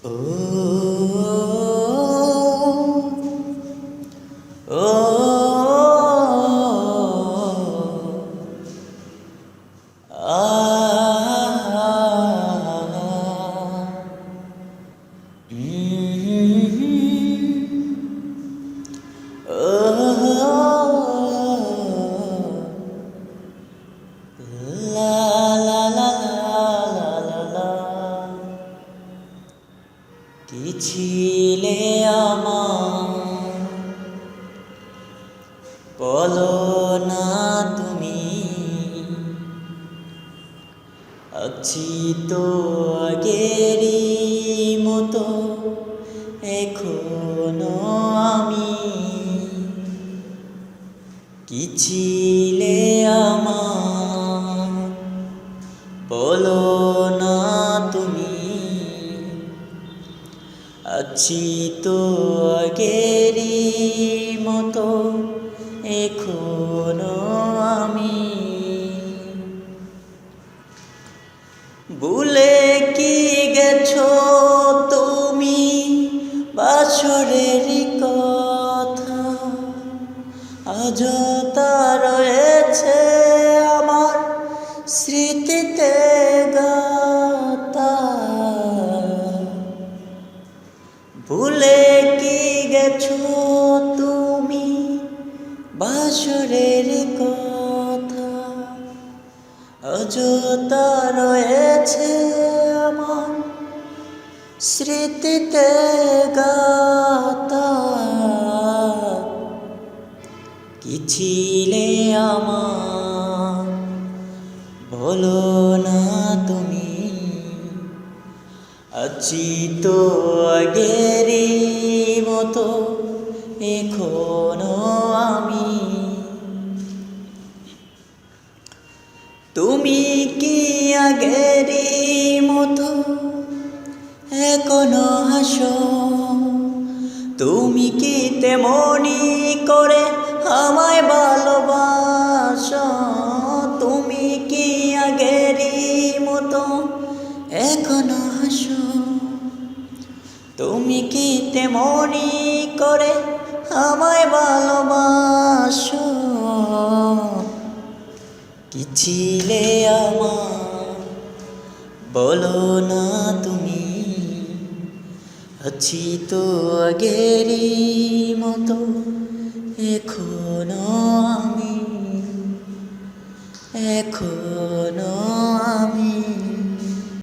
ও ও লা লা লা লা লা লা। কি ছিলে আমার, বলো না তুমি, আছি তো আগেরই মতো এখনো আমি। কি ছিলে আমার, বলো না তুমি, আছি তো আগেরই মতো এখনো আমি। ভুলে কি গেছো তুমি বাসরের কথা, আজও তা রয়েছে আমার স্মৃতিতে গাথা। ভুলে কি গেছো তুমি বাসরের কথা, আজও তা রয়েছে আমার স্মৃতিতে গাথা। কি ছিলে আমার, বলো না তুমি, আছি তো আগেরই মতো এখনো আমি। তুমি কি আগেরই মতো এখনো হাসো, তুমি কি তেমনি করে আমায় ভালোবাসো। তুমি কি আগেরই মতো এখনো হাসো, তুমি কি তেমনি করে আমায় ভালোবাসো। কি ছিলে আমার, বলো না তুমি, আছি তো আগেরই মতো এখনো আমি, এখন